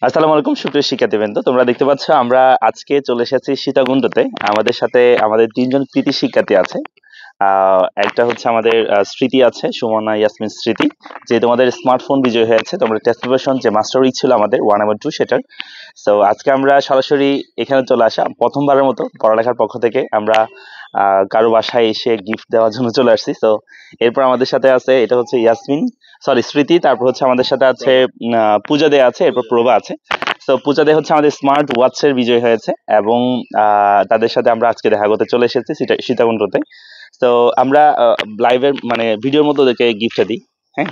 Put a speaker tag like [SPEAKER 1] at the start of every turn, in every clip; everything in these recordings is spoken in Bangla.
[SPEAKER 1] আসসালামু আলাইকুম সুপ্রিয় শিক্ষার্থীবৃন্দ, তোমরা দেখতে পাচ্ছ আমরা আজকে চলে এসেছি সীতাকুণ্ডতে। আমাদের সাথে আমাদের তিনজন কৃতি শিক্ষার্থী আছে। একটা হচ্ছে আমাদের স্মৃতি আছে, সুমনা ইয়াসমিন স্মৃতি, যে তোমাদের স্মার্টফোন বিজয় হয়েছে। তোমরা টেস্ট প্রিপারেশন যে মাস্টার উইক ছিল আমাদের 1 এবং 2 সেটার। সো আজকে আমরা সরাসরি এখানে চলে আসা প্রথমবারের মতো পড়ালেখার পক্ষ থেকে আমরা কারো বাসায় এসে গিফট দেওয়ার জন্য চলে আসছি। তো এরপর আমাদের সাথে আছে, এটা হচ্ছে ইয়াসমিন, সরি স্মৃতি, তারপর হচ্ছে আমাদের সাথে আছে পূজা দে আছে, এরপর প্রভা আছে। তো পূজা দে হচ্ছে আমাদের স্মার্ট ওয়াচের বিজয় হয়েছে এবং তাদের সাথে আমরা আজকে দেখা করতে চলে এসেছি সীতাকুণ্ডতে। তো আমরা লাইভের মানে ভিডিওর মতো ওদেরকে গিফট দিই। হ্যাঁ,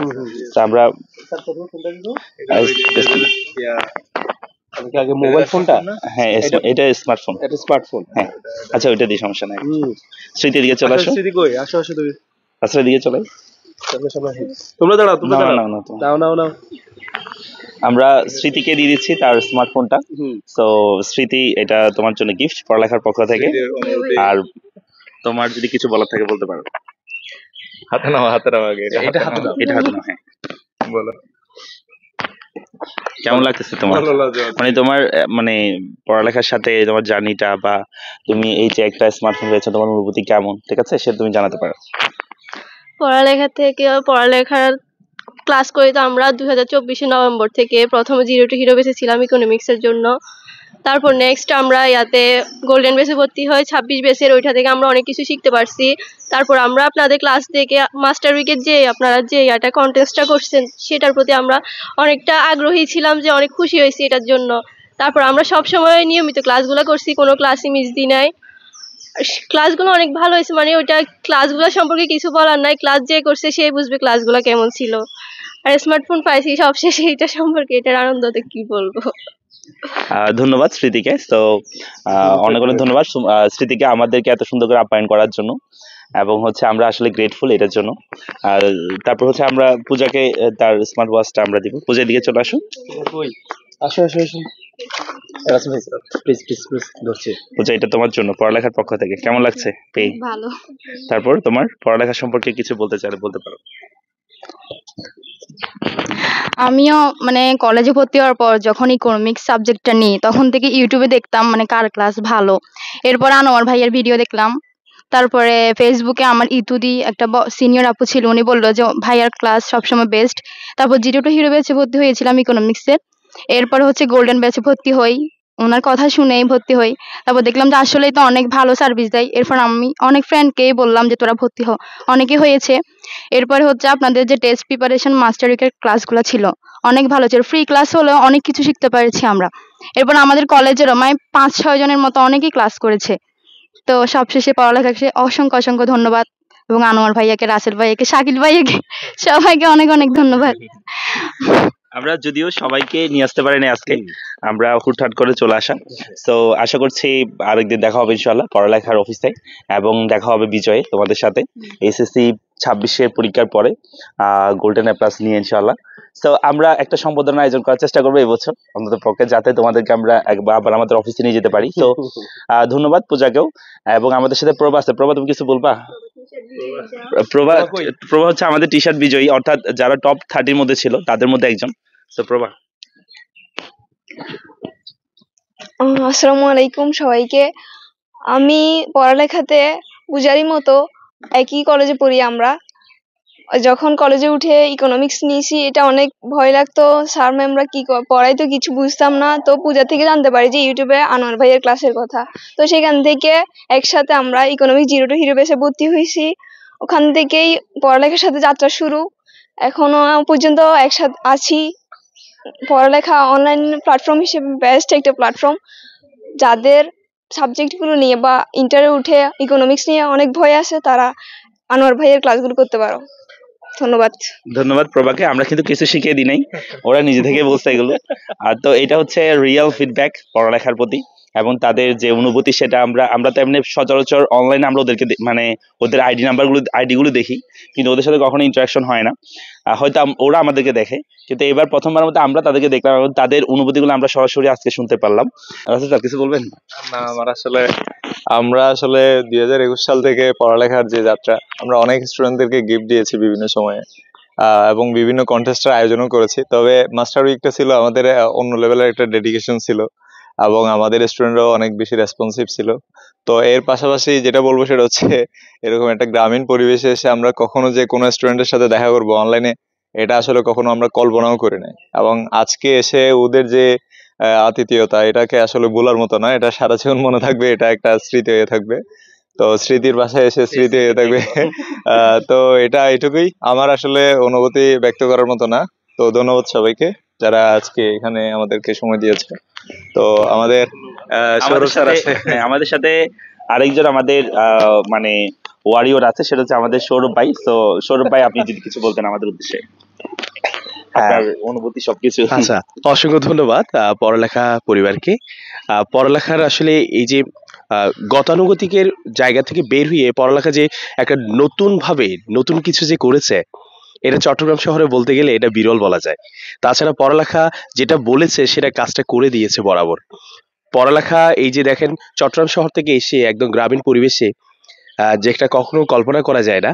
[SPEAKER 1] তো আমরা
[SPEAKER 2] আগে মোবাইল ফোনটা,
[SPEAKER 1] হ্যাঁ এটা স্মার্টফোন,
[SPEAKER 2] এটা স্মার্টফোন।
[SPEAKER 1] হ্যাঁ আচ্ছা ওইটা দিয়ে সমস্যা নাই। স্মৃতির দিকে চলে আসো।
[SPEAKER 2] স্মৃতি কই? আসো আসো তুমি।
[SPEAKER 1] আচ্ছা দিকে চলে
[SPEAKER 2] তোমরা দাঁড়াও, তোমরা দাঁড়াও।
[SPEAKER 1] নাও
[SPEAKER 2] নাও নাও।
[SPEAKER 1] আমরা স্মৃতিকে দিয়ে দিচ্ছি তার স্মার্টফোনটা। তো স্মৃতি, এটা তোমার জন্য গিফট পড়ালেখার পক্ষ থেকে। আর তোমার যদি কিছু বলার থাকে বলতে পারো।
[SPEAKER 2] হাতে নাও, হাতে নাও আগে।
[SPEAKER 1] এটা হাতে নাও, এটা হাতে নাও। হ্যাঁ
[SPEAKER 2] বলো,
[SPEAKER 1] কেমন লাগতেছে তোমার, মানে তোমার মানে পড়ালেখার সাথে তোমার জার্নিটা, বা তুমি এই যে একটা স্মার্টফোন পেয়েছো তোমার অনুভূতি কেমন, ঠিক আছে সেটা তুমি জানাতে পারো।
[SPEAKER 3] পড়ালেখার ক্লাস করি তো আমরা 2024 নভেম্বর থেকে প্রথমে 0 to হিরো বেসে ছিলাম ইকোনমিক্সের জন্য। তারপর নেক্সট আমরা ইয়াতে গোল্ডেন বেসে ভর্তি হয় 26 বেসের, ওইটা থেকে আমরা অনেক কিছু শিখতে পারছি। তারপর আমরা আপনাদের ক্লাস থেকে মাস্টার উইকের যে আপনারা যে ইয়াটা কন্টেস্টটা করছেন সেটার প্রতি আমরা অনেকটা আগ্রহী ছিলাম, যে অনেক খুশি হয়েছি এটার জন্য। তারপর আমরা সব সময় নিয়মিত ক্লাসগুলো করছি, কোনো ক্লাসই মিস দিই নাই। ক্লাসগুলো অনেক ভালো হয়েছে, মানে ওইটা ক্লাসগুলো সম্পর্কে কিছু বলার নাই, ক্লাস যে করছে সেই বুঝবে ক্লাসগুলো কেমন ছিল। আর স্মার্টফোন পাইছি সবশেষে, এটা সম্পর্কে এটার আনন্দতে কি বলবো।
[SPEAKER 1] ধন্যবাদ স্মৃতিকে। তো অনেক অনেক ধন্যবাদ স্মৃতিকে আমাদেরকে এত সুন্দর করে আপ্যায়ন করার জন্য, এবং হচ্ছে আমরা আসলে গ্রেটফুল এটার জন্য। আর তারপর হচ্ছে আমরা পূজাকে তার স্মার্ট ওয়াচটা আমরা দিব। পূজার দিকে চলে আসুন।
[SPEAKER 2] আসো আসো আসো। প্লিজ প্লিজ প্লিজ ধরছি।
[SPEAKER 1] পূজা, এটা তোমার জন্য পড়ালেখার পক্ষ থেকে। কেমন লাগছে পেয়ে?
[SPEAKER 3] ভালো।
[SPEAKER 1] তারপর তোমার পড়ালেখা সম্পর্কে কিছু বলতে চাইলে বলতে পারো।
[SPEAKER 4] আমিও মানে কলেজে ভর্তি হওয়ার পর যখন ইকোনমিক্স সাবজেক্টটা নিই তখন থেকে ইউটিউবে দেখতাম মানে কার ক্লাস ভালো। এরপর আনোয়ার ভাইয়ের ভিডিও দেখলাম। তারপরে ফেসবুকে আমার ইতুদি একটা সিনিয়র আপু ছিল, উনি বললো যে ভাইয়ার ক্লাস সবসময় বেস্ট। তারপর 0 to হিরো ব্যাচে ভর্তি হয়েছিলাম ইকোনমিক্সের। এরপর হচ্ছে গোল্ডেন ব্যাচে ভর্তি হই, ওনার কথা শুনেই ভর্তি হই। তারপর দেখলাম যে আসলেই তো অনেক ভালো সার্ভিস দেয়। এরপর আমি অনেক ফ্রেন্ডকেই বললাম যে তোরা ভর্তি হ, অনেকে হয়েছে। এরপরে হচ্ছে আপনাদের যে টেস্ট প্রিপারেশন মাস্টার উইকের ক্লাসগুলো ছিল অনেক ভালো ছিল, ফ্রি ক্লাস হলেও অনেক কিছু শিখতে পেরেছি আমরা। এরপর আমাদের কলেজেরও মানে 5-6 জনের মতো অনেকেই ক্লাস করেছে। তো সবশেষে পড়ালেখা শেষে অসংখ্য অসংখ্য ধন্যবাদ, এবং আনোয়ার ভাইয়াকে, রাসেল ভাইয়াকে, শাকিল ভাইয়াকে, সবাইকে অনেক অনেক ধন্যবাদ।
[SPEAKER 1] আমরা যদিও সবাইকে নিয়ে আসতে পারিনি আজকে, আমরা হুটহাট করে চলে আসা। তো আশা করছি আরেকদিন দেখা হবে ইনশাল্লাহ পড়ালেখার অফিসে, এবং দেখা হবে বিজয়ে তোমাদের সাথে এসএসসি 26-এর পরীক্ষার পরে গোল্ডেন এ প্লাস নিয়ে ইনশাল্লাহ। তো আমরা একটা সম্বোধনা আয়োজন করার চেষ্টা করবো এবছর অন্তত পক্ষে, যাতে তোমাদেরকে আমরা আবার আমাদের অফিসে নিয়ে যেতে পারি। তো ধন্যবাদ পূজাকেও, এবং আমাদের সাথে প্রভা আছে। প্রভা, তুমি কিছু বলবা? প্রভা হচ্ছে আমাদের টি শার্ট বিজয়ী, অর্থাৎ যারা টপ 30-র মধ্যে ছিল তাদের মধ্যে একজন। তো প্রভা।
[SPEAKER 5] আসসালামু আলাইকুম সবাইকে। আমি পড়ালেখাতে পূজারই মতো একই কলেজে পড়ি আমরা। যখন কলেজে উঠে ইকোনমিক্স নিয়েছি, এটা অনেক ভয় লাগতো, স্যার ম্যামরা কি পড়াই তো কিছু বুঝতাম না। তো পূজা থেকে জানতে পারি যে ইউটিউবে আনোয়ার ভাইয়ের ক্লাসের কথা। তো সেখান থেকে একসাথে আমরা ইকোনমিক্স 0 to হিরো বেসে ভর্তি হয়েছি। ওখান থেকেই পড়ালেখার সাথে যাত্রা শুরু, এখনো পর্যন্ত একসাথে আছি। পড়ালেখা অনলাইন প্ল্যাটফর্ম হিসেবে বেস্ট একটা প্ল্যাটফর্ম। যাদের সাবজেক্টগুলো নিয়ে বা ইন্টারে উঠে ইকোনমিক্স নিয়ে অনেক ভয় আছে, তারা আনোয়ার ভাইয়ের ক্লাসগুলো করতে পারো। ধন্যবাদ।
[SPEAKER 1] ধন্যবাদ প্রভাকে, আমরা কিন্তু কিছু শিখিয়ে দিই নাই, ওরা নিজে থেকে বলছে এগুলো। আর তো এটা হচ্ছে রিয়েল ফিডব্যাক পড়ালেখার প্রতি, এবং তাদের যে অনুভূতি সেটা আমরা তো এমনি সচরাচর অনলাইনে আমরা ওদেরকে মানে ওদের আইডিগুলো দেখি, কিন্তু ওদের সাথে কখনো ইন্টারাকশন হয় না। হয়তো ওরা আমাদেরকে দেখে, কিন্তু এবার প্রথমবার মধ্যে আমরা তাদেরকে দেখলাম, এবং তাদের অনুভূতিগুলো আমরা সরাসরি আজকে শুনতে পারলাম। রাসেল, কিছু বলবেন?
[SPEAKER 6] না, আমরা আসলে 2021 সাল থেকে পড়ালেখার যে যাত্রা, আমরা অনেক স্টুডেন্টদেরকে গিফট দিয়েছি বিভিন্ন সময়ে। এবং বিভিন্ন কন্টেস্টের আয়োজনও করেছি। তবে মাস্টার উইকটা ছিল আমাদের অন্য লেভেলের একটা ডেডিকেশন ছিল, এবং আমাদের স্টুডেন্টরাও অনেক বেশি রেসপন্সিভ ছিল। তো এর পাশাপাশি যেটা বলবো সেটা হচ্ছে, এরকম একটা গ্রামীণ পরিবেশে এসে আমরা কখনো যে কোনো স্টুডেন্টের সাথে দেখা করবো অনলাইনে, এটা আসলে কখনো আমরা কল্পনাও করি নাই। এবং আজকে এসে ওদের যে আতিথেয়তা, এটাকে আসলে ভোলার মতো না, এটা সারা জীবন মনে থাকবে, এটা একটা স্মৃতি হয়ে থাকবে। তো স্মৃতির বাসায় এসে স্মৃতি হয়ে থাকবে। তো এটা এটুকুই, আমার আসলে অনুভূতি ব্যক্ত করার মতো না। তো ধন্যবাদ সবাইকে যারা আজকে এখানে আমাদেরকে সময় দিয়েছে। তো আমাদের সৌরভ স্যার আছে।
[SPEAKER 1] আমাদের সাথে আরেকজন আমাদের মানে ওয়ারিয়র আছে, সেটা হচ্ছে আমাদের সৌরভ ভাই। তো সৌরভ ভাই, আপনি যদি কিছু বলতেন আমাদের উদ্দেশ্যে, আপনার অনুভূতি সবকিছু।
[SPEAKER 7] আচ্ছা, অসংখ্য ধন্যবাদ পড়ালেখা পরিবারকে। পড়ালেখার আসলে এই যে গতানুগতিকের জায়গা থেকে বের হয়ে পড়ালেখা যে একটা নতুন কিছু যে করেছে, এটা চট্টগ্রাম শহরে বলতে গেলে এটা বিরল বলা যায়। তাছাড়া পড়ালেখা যেটা বলেছে সেটা কাজটা করে দিয়েছে বরাবর। পড়ালেখা এই যে দেখেন, চট্টগ্রাম শহর থেকে এসে একদম গ্রামীণ পরিবেশে যেটা কখনো কল্পনা করা যায় না,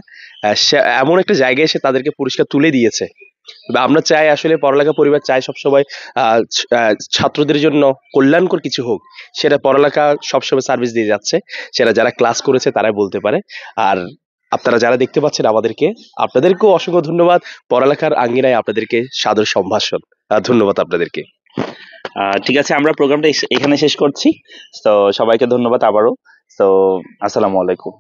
[SPEAKER 7] এমন একটা জায়গায় এসে তাদেরকে পুরস্কার তুলে দিয়েছে। আমরা চাই আসলে পড়ালেখা পরিবার চাই সবসময় ছাত্রদের জন্য কল্যাণকর কিছু হোক, সেটা পড়ালেখা সবসময় সার্ভিস দিয়ে যাচ্ছে, সেটা যারা ক্লাস করেছে তারাই বলতে পারে। আর আপনারা যারা দেখতে পাচ্ছেন আমাদেরকে, আপনাদেরকেও অসংখ্য ধন্যবাদ। পড়ালেখার আঙ্গিনায় আপনাদেরকে সাদর সম্ভাষণ, ধন্যবাদ আপনাদেরকে।
[SPEAKER 1] ঠিক আছে, আমরা প্রোগ্রামটা এখানে শেষ করছি। তো সবাইকে ধন্যবাদ আবারও। তো আসসালামু আলাইকুম।